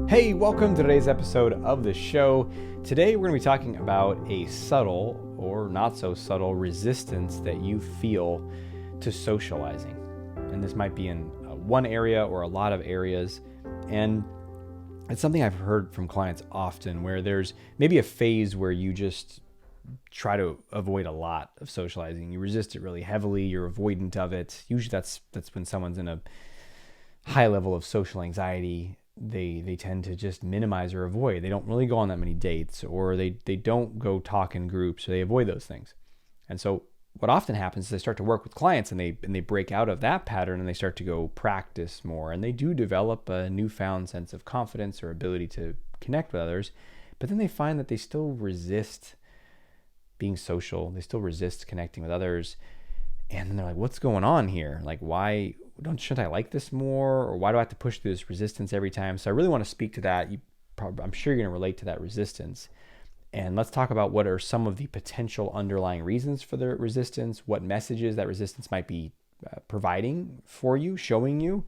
Hey, welcome to today's episode of the show. Today we're going to be talking about a subtle or not so subtle resistance that you feel to socializing. And this might be in one area or a lot of areas. And it's something I've heard from clients often where there's maybe a phase where you just try to avoid a lot of socializing. You resist it really heavily. You're avoidant of it. Usually that's when someone's in a high level of social anxiety. They tend to just minimize or avoid. They don't really go on that many dates, or they don't go talk in groups, or they avoid those things. And so what often happens is they start to work with clients and they break out of that pattern and they start to go practice more, and they do develop a newfound sense of confidence or ability to connect with others. But then they find that they still resist being social. They still resist connecting with others. And then they're like, what's going on here? Like, shouldn't I like this more? Or why do I have to push through this resistance every time? So I really want to speak to that. I'm sure you're going to relate to that resistance. And let's talk about what are some of the potential underlying reasons for the resistance, what messages that resistance might be providing for you, showing you,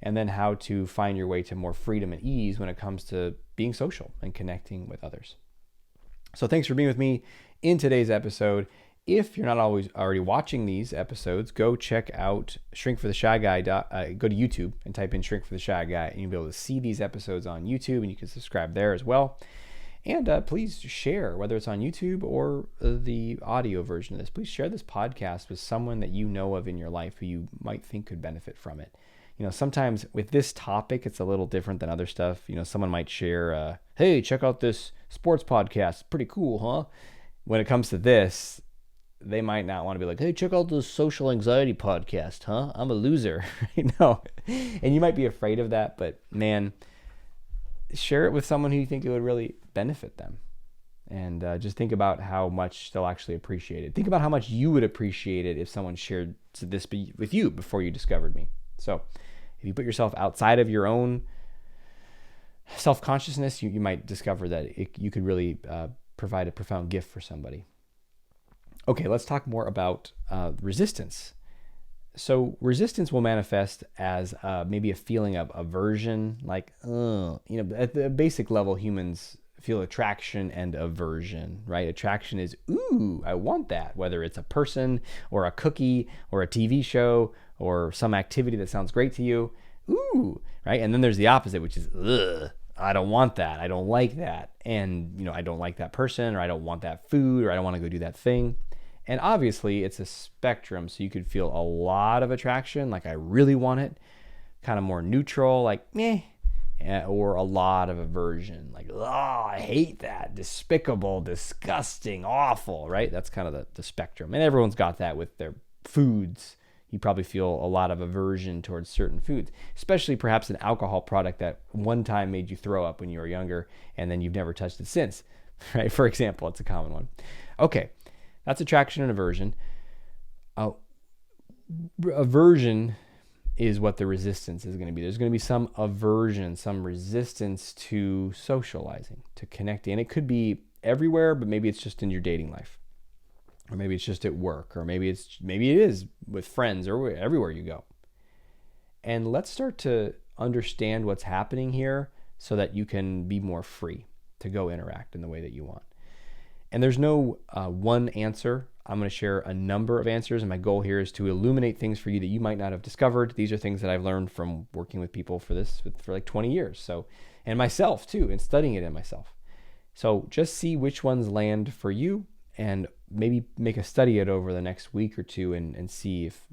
and then how to find your way to more freedom and ease when it comes to being social and connecting with others. So thanks for being with me in today's episode. If you're not already watching these episodes, go check out Shrink for the Shy Guy. Go to YouTube and type in Shrink for the Shy Guy, and you'll be able to see these episodes on YouTube, and you can subscribe there as well. And please share, whether it's on YouTube or the audio version of this, please share this podcast with someone that you know of in your life who you might think could benefit from it. You know, sometimes with this topic, it's a little different than other stuff. You know, someone might share, hey, check out this sports podcast. It's pretty cool, huh? When it comes to this, they might not want to be like, hey, check out this social anxiety podcast, huh? I'm a loser. No. And you might be afraid of that, but man, share it with someone who you think it would really benefit them. And just think about how much they'll actually appreciate it. Think about how much you would appreciate it if someone shared this with you before you discovered me. So if you put yourself outside of your own self-consciousness, you might discover that you could really provide a profound gift for somebody. Okay, let's talk more about resistance. So resistance will manifest as maybe a feeling of aversion, like, at the basic level, humans feel attraction and aversion, right? Attraction is, ooh, I want that, whether it's a person or a cookie or a TV show or some activity that sounds great to you, ooh, right? And then there's the opposite, which is, ugh, I don't want that. I don't like that. And, I don't like that person, or I don't want that food, or I don't want to go do that thing. And obviously it's a spectrum, so you could feel a lot of attraction, like I really want it, kind of more neutral, like meh, or a lot of aversion, like, oh, I hate that, despicable, disgusting, awful, right? That's kind of the spectrum. And everyone's got that with their foods. You probably feel a lot of aversion towards certain foods, especially perhaps an alcohol product that one time made you throw up when you were younger, and then you've never touched it since, right? For example, it's a common one. Okay. That's attraction and aversion. Aversion is what the resistance is going to be. There's going to be some aversion, some resistance to socializing, to connecting. And it could be everywhere, but maybe it's just in your dating life. Or maybe it's just at work, or maybe it is with friends, or everywhere you go. And let's start to understand what's happening here so that you can be more free to go interact in the way that you want. And there's no one answer. I'm going to share a number of answers, and my goal here is to illuminate things for you that you might not have discovered. These are things that I've learned from working with people for like 20 years. So, and myself too, and studying it in myself. So just see which ones land for you, and maybe make a study it over the next week or two, and see if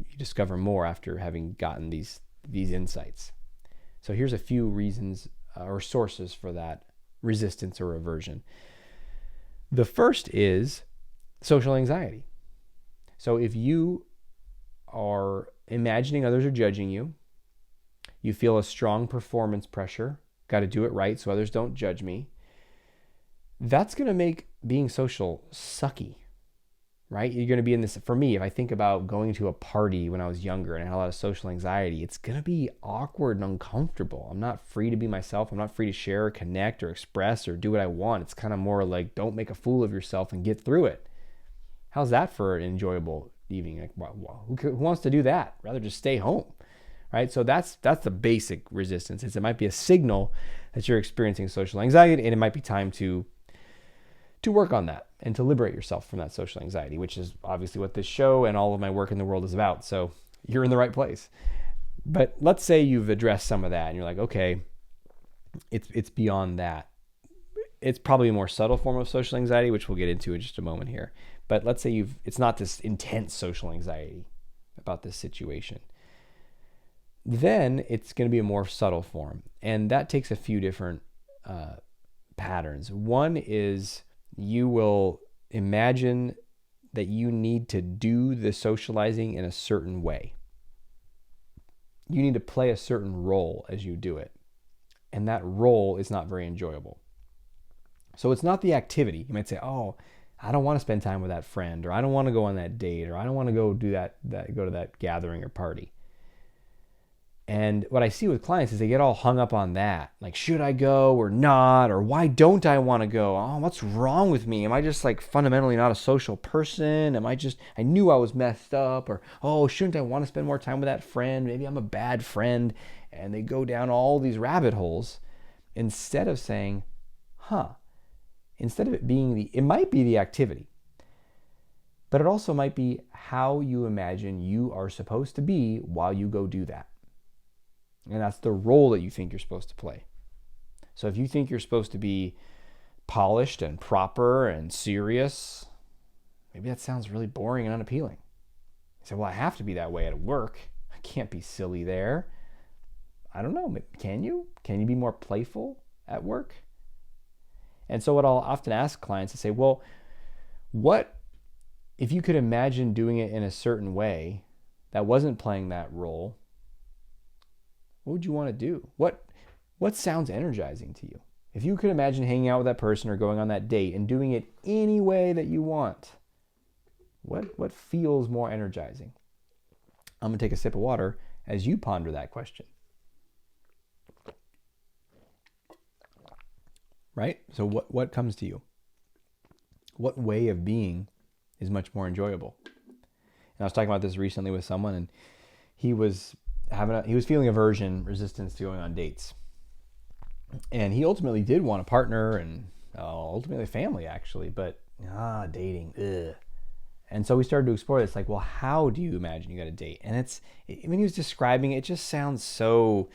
you discover more after having gotten these insights. So here's a few reasons or sources for that resistance or aversion. The first is social anxiety. So if you are imagining others are judging you, you feel a strong performance pressure, got to do it right so others don't judge me, that's going to make being social sucky, right? You're going to be in this, for me, if I think about going to a party when I was younger and I had a lot of social anxiety, it's going to be awkward and uncomfortable. I'm not free to be myself. I'm not free to share or connect or express or do what I want. It's kind of more like, don't make a fool of yourself and get through it. How's that for an enjoyable evening? Like, well, who wants to do that? Rather just stay home, right? So that's the basic resistance. It might be a signal that you're experiencing social anxiety, and it might be time to work on that and to liberate yourself from that social anxiety, which is obviously what this show and all of my work in the world is about. So you're in the right place. But let's say you've addressed some of that and you're like, okay, it's beyond that. It's probably a more subtle form of social anxiety, which we'll get into in just a moment here. But let's say it's not this intense social anxiety about this situation. Then it's going to be a more subtle form. And that takes a few different patterns. One is you will imagine that you need to do the socializing in a certain way. You need to play a certain role as you do it. And that role is not very enjoyable. So it's not the activity. You might say, oh, I don't want to spend time with that friend, or I don't want to go on that date, or I don't want to go do go to that gathering or party. And what I see with clients is they get all hung up on that. Like, should I go or not? Or why don't I want to go? Oh, what's wrong with me? Am I just like fundamentally not a social person? I knew I was messed up. Or, oh, shouldn't I want to spend more time with that friend? Maybe I'm a bad friend. And they go down all these rabbit holes instead of saying, instead of it might be the activity, but it also might be how you imagine you are supposed to be while you go do that. And that's the role that you think you're supposed to play. So if you think you're supposed to be polished and proper and serious, maybe that sounds really boring and unappealing. You say, well, I have to be that way at work. I can't be silly there. I don't know. Can you? Can you be more playful at work? And so what I'll often ask clients is say, well, what if you could imagine doing it in a certain way that wasn't playing that role? What would you want to do? What sounds energizing to you? If you could imagine hanging out with that person or going on that date and doing it any way that you want, what feels more energizing? I'm going to take a sip of water as you ponder that question. Right? So what comes to you? What way of being is much more enjoyable? And I was talking about this recently with someone, and he was feeling aversion, resistance to going on dates. And he ultimately did want a partner and ultimately a family, actually, but dating, ugh. And so we started to explore this, like, well, how do you imagine you got a date? And when he was describing it, it just sounds so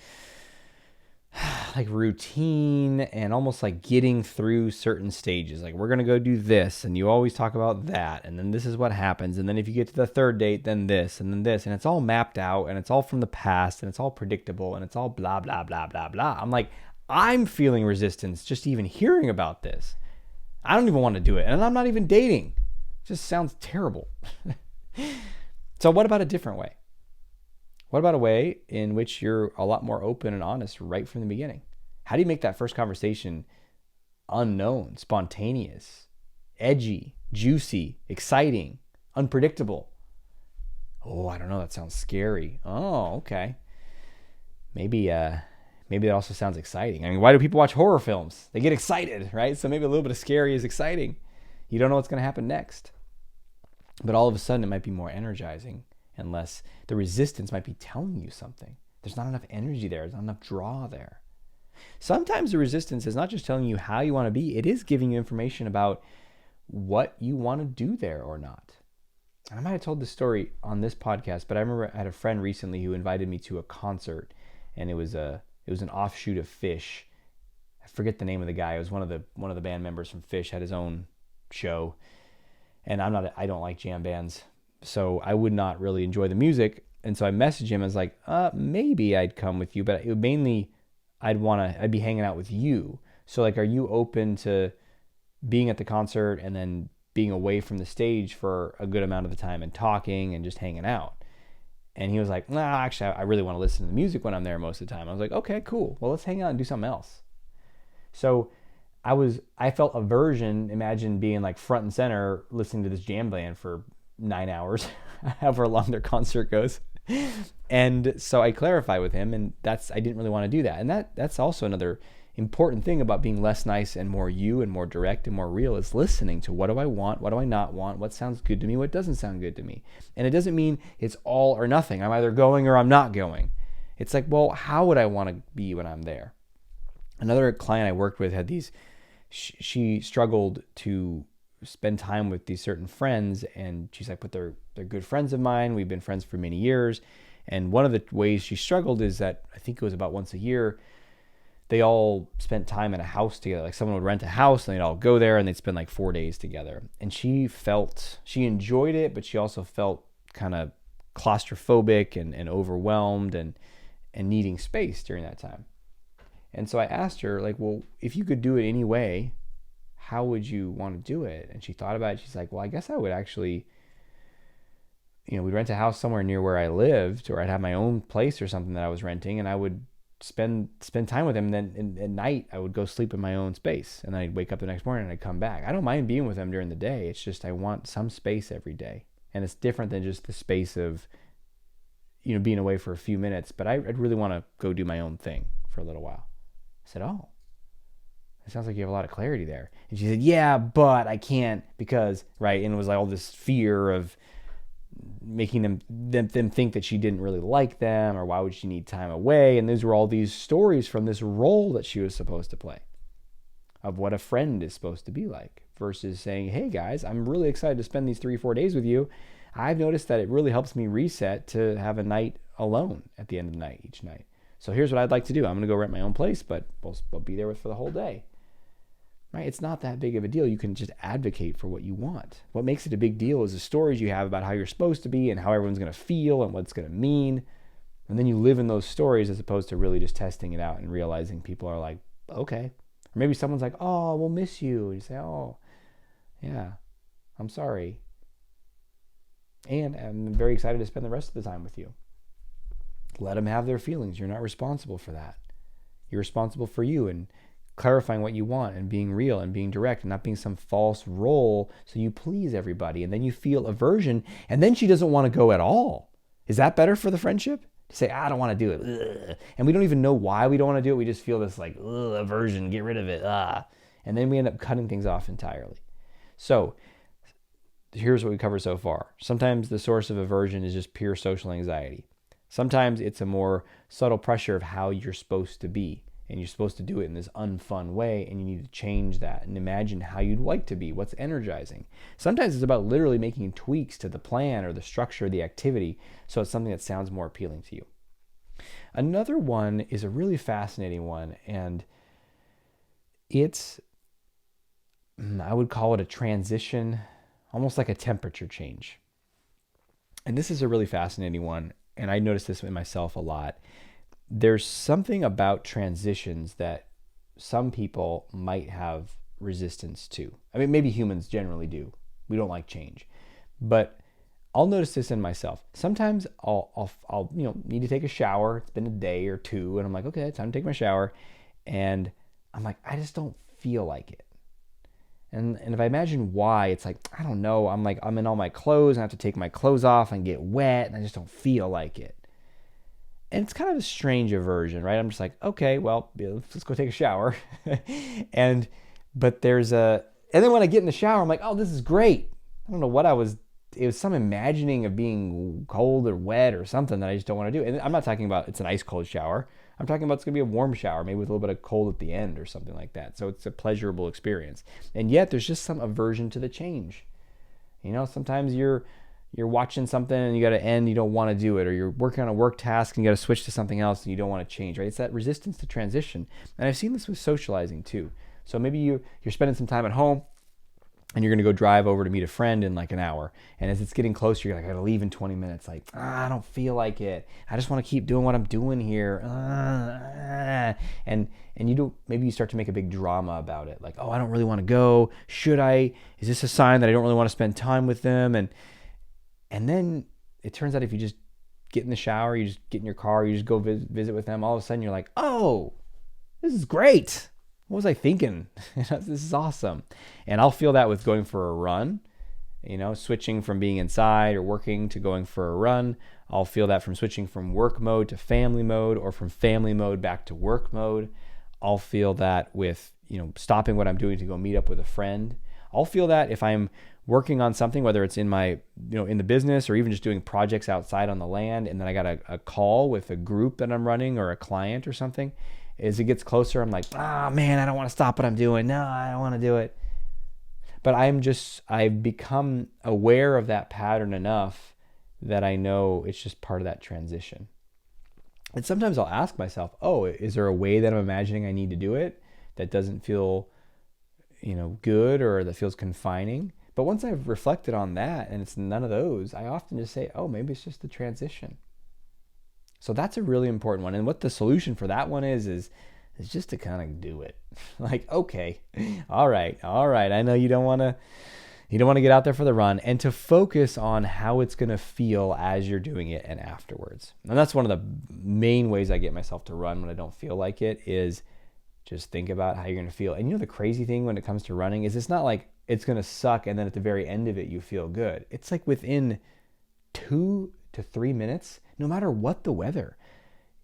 like routine and almost like getting through certain stages. Like, we're going to go do this, and you always talk about that, and then this is what happens, and then if you get to the third date, then this, and then this, and it's all mapped out, and it's all from the past, and it's all predictable, and it's all blah, blah, blah, blah, blah. I'm like, I'm feeling resistance just even hearing about this. I don't even want to do it, and I'm not even dating. It just sounds terrible. So what about a different way? What about a way in which you're a lot more open and honest right from the beginning? How do you make that first conversation unknown, spontaneous, edgy, juicy, exciting, unpredictable? Oh, I don't know. That sounds scary. Oh, okay. Maybe that also sounds exciting. I mean, why do people watch horror films? They get excited, right? So maybe a little bit of scary is exciting. You don't know what's going to happen next. But all of a sudden, it might be more energizing. Unless the resistance might be telling you something. There's not enough energy there. There's not enough draw there. Sometimes the resistance is not just telling you how you want to be. It is giving you information about what you want to do there or not. I might have told this story on this podcast, but I remember I had a friend recently who invited me to a concert, and it was an offshoot of Fish. I forget the name of the guy. It was one of the band members from Fish, had his own show. And I don't like jam bands. So I would not really enjoy the music. And so I messaged him. I was like, maybe I'd come with you, but it would mainly, I'd be hanging out with you. So like, are you open to being at the concert and then being away from the stage for a good amount of the time and talking and just hanging out? And he was like, nah, actually, I really want to listen to the music when I'm there most of the time. I was like, okay, cool. Well, let's hang out and do something else. So I felt aversion. Imagine being like front and center, listening to this jam band for 9 hours, however long their concert goes. And so I clarified with him, and I didn't really want to do that. And that's also another important thing about being less nice and more you and more direct and more real, is listening to what do I want, what do I not want, what sounds good to me, what doesn't sound good to me. And it doesn't mean it's all or nothing. I'm either going or I'm not going. It's like, well, how would I want to be when I'm there? Another client I worked with had these, she struggled to spend time with these certain friends, and she's like, but they're good friends of mine. We've been friends for many years. And one of the ways she struggled is that I think it was about once a year, they all spent time in a house together. Like someone would rent a house and they'd all go there and they'd spend like 4 days together. And she enjoyed it, but she also felt kind of claustrophobic and overwhelmed and needing space during that time. And so I asked her, like, well, if you could do it any way, how would you want to do it? And she thought about it. She's like, well, I guess I would actually, we'd rent a house somewhere near where I lived, or I'd have my own place or something that I was renting, and I would spend time with him. And then at night I would go sleep in my own space, and then I'd wake up the next morning and I'd come back. I don't mind being with him during the day. It's just I want some space every day, and it's different than just the space of being away for a few minutes. But I'd really want to go do my own thing for a little while. I said, oh, it sounds like you have a lot of clarity there. And she said, yeah, but I can't because, right? And it was like all this fear of making them think that she didn't really like them, or why would she need time away? And those were all these stories from this role that she was supposed to play of what a friend is supposed to be like, versus saying, hey guys, I'm really excited to spend these 3-4 days with you. I've noticed that it really helps me reset to have a night alone at the end of the night each night. So here's what I'd like to do. I'm going to go rent my own place, but we'll be there for the whole day. Right? It's not that big of a deal. You can just advocate for what you want. What makes it a big deal is the stories you have about how you're supposed to be and how everyone's going to feel and what it's going to mean. And then you live in those stories as opposed to really just testing it out and realizing people are like, okay. Or maybe someone's like, oh, we'll miss you. And you say, oh, yeah, I'm sorry. And I'm very excited to spend the rest of the time with you. Let them have their feelings. You're not responsible for that. You're responsible for you and clarifying what you want and being real and being direct and not being some false role so you please everybody. And then you feel aversion, and then she doesn't want to go at all. Is that better for the friendship? To say, I don't want to do it. Ugh. And we don't even know why we don't want to do it. We just feel this like, aversion, get rid of it. And then we end up cutting things off entirely. So here's what we covered so far. Sometimes the source of aversion is just pure social anxiety. Sometimes it's a more subtle pressure of how you're supposed to be, and you're supposed to do it in this unfun way, and you need to change that and imagine how you'd like to be, what's energizing. Sometimes it's about literally making tweaks to the plan or the structure of the activity so it's something that sounds more appealing to you. Another one is a really fascinating one, and I would call it a transition, almost like a temperature change. And this is a really fascinating one. And I noticed this in myself a lot. There's something about transitions that some people might have resistance to. I mean, maybe humans generally do. We don't like change. But I'll notice this in myself. Sometimes I'll need to take a shower. It's been a day or two, and I'm like, okay, it's time to take my shower. And I'm like, I just don't feel like it. And if I imagine why, it's like, I don't know. I'm in all my clothes, and I have to take my clothes off and get wet, and I just don't feel like it. And it's kind of a strange aversion, right? I'm just like, okay, well, let's go take a shower. And then when I get in the shower, I'm like, oh, this is great. I don't know what it was some imagining of being cold or wet or something that I just don't want to do. And I'm not talking about it's an ice cold shower. I'm talking about it's going to be a warm shower, maybe with a little bit of cold at the end or something like that. So it's a pleasurable experience. And yet there's just some aversion to the change. Sometimes you're watching something and you got to end, you don't want to do it, or you're working on a work task and you got to switch to something else and you don't want to change, right? It's that resistance to transition. And I've seen this with socializing too. So maybe you're spending some time at home and you're going to go drive over to meet a friend in like an hour. And as it's getting closer, you're like, I got to leave in 20 minutes. Like, I don't feel like it. I just want to keep doing what I'm doing here. And maybe you start to make a big drama about it. Like, oh, I don't really want to go. Should I? Is this a sign that I don't really want to spend time with them? And then it turns out if you just get in the shower, you just get in your car, you just go visit with them, all of a sudden you're like, oh, this is great. What was I thinking? This is awesome. And I'll feel that with going for a run, switching from being inside or working to going for a run. I'll feel that from switching from work mode to family mode, or from family mode back to work mode. I'll feel that with, stopping what I'm doing to go meet up with a friend. I'll feel that if I'm working on something, whether it's in my, in the business or even just doing projects outside on the land, and then I got a call with a group that I'm running or a client or something, as it gets closer, I'm like, man, I don't want to stop what I'm doing. No, I don't want to do it. But I've become aware of that pattern enough that I know it's just part of that transition. And sometimes I'll ask myself, is there a way that I'm imagining I need to do it that doesn't feel, good or that feels confining? But once I've reflected on that and it's none of those, I often just say, maybe it's just the transition. So that's a really important one. And what the solution for that one is just to kind of do it. Like, okay, all right. I know you don't want to get out there for the run, and to focus on how it's going to feel as you're doing it and afterwards. And that's one of the main ways I get myself to run when I don't feel like it, is just think about how you're going to feel. And the crazy thing when it comes to running is it's not like it's going to suck and then at the very end of it you feel good. It's like within 2 to 3 minutes, no matter what the weather,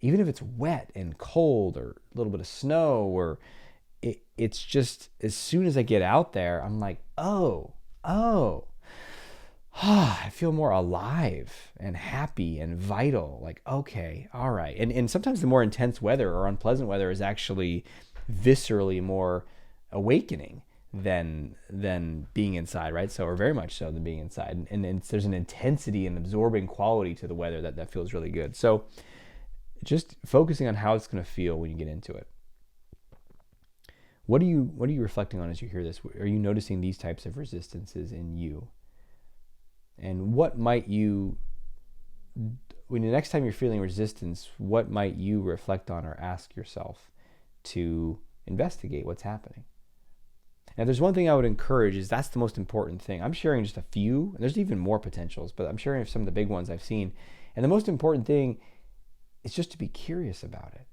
even if it's wet and cold or a little bit of snow, or it's just, as soon as I get out there, I'm like, I feel more alive and happy and vital. Like, okay, all right. And sometimes the more intense weather or unpleasant weather is actually viscerally more awakening than being inside, right? So, or very much so than being inside. And there's an intensity and absorbing quality to the weather that feels really good. So just focusing on how it's going to feel when you get into it. What are you reflecting on as you hear this? Are you noticing these types of resistances in you? And what might you, when the next time you're feeling resistance, what might you reflect on or ask yourself to investigate what's happening? Now, there's one thing I would encourage, is that's the most important thing. I'm sharing just a few, and there's even more potentials, but I'm sharing some of the big ones I've seen. And the most important thing is just to be curious about it.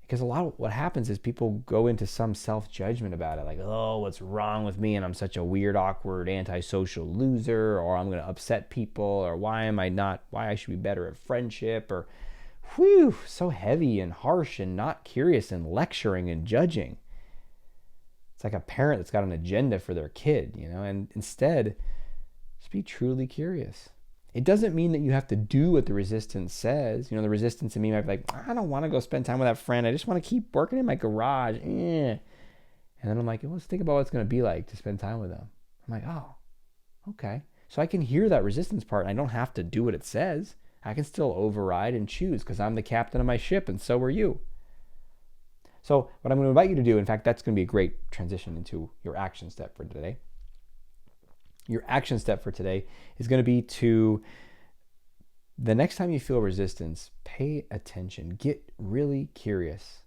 Because a lot of what happens is people go into some self-judgment about it, like, what's wrong with me, and I'm such a weird, awkward, antisocial loser, or I'm going to upset people, or why I should be better at friendship, or so heavy and harsh and not curious and lecturing and judging. It's like a parent that's got an agenda for their kid, and instead, just be truly curious. It doesn't mean that you have to do what the resistance says. The resistance in me might be like, I don't want to go spend time with that friend. I just want to keep working in my garage. And then I'm like, let's think about what it's going to be like to spend time with them. I'm like, okay. So I can hear that resistance part, and I don't have to do what it says. I can still override and choose, because I'm the captain of my ship, and so are you. So what I'm going to invite you to do, in fact, that's going to be a great transition into your action step for today. Your action step for today is going to be to, the next time you feel resistance, pay attention. Get really curious.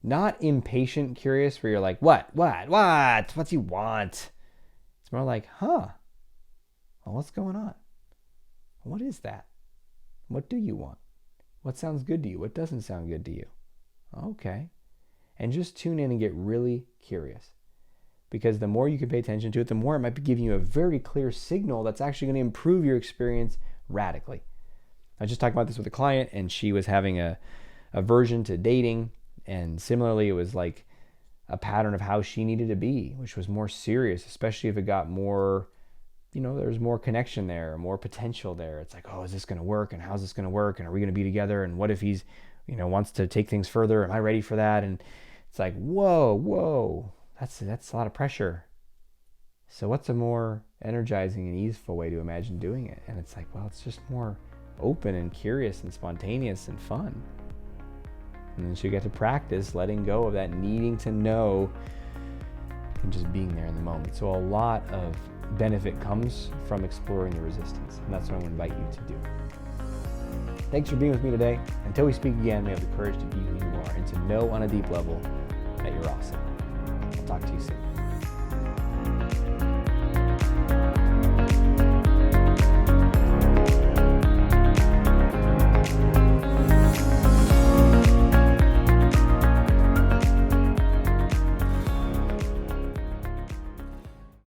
Not impatient curious, where you're like, what do you want? It's more like, well, what's going on? What is that? What do you want? What sounds good to you? What doesn't sound good to you? Okay. And just tune in and get really curious. Because the more you can pay attention to it, the more it might be giving you a very clear signal that's actually going to improve your experience radically. I was just talking about this with a client, and she was having a aversion to dating. And similarly, it was like a pattern of how she needed to be, which was more serious, especially if it got more, there's more connection there, more potential there. It's like, is this going to work? And how's this going to work? And are we going to be together? And what if he's, wants to take things further? Am I ready for that? And it's like, whoa. That's a lot of pressure. So what's a more energizing and easeful way to imagine doing it? And it's like, it's just more open and curious and spontaneous and fun. And then she'll get to practice letting go of that needing to know and just being there in the moment. So a lot of benefit comes from exploring the resistance. And that's what I'm going to invite you to do. Thanks for being with me today. Until we speak again, may you have the courage to be who you are and to know on a deep level that you're awesome. Talk to you soon.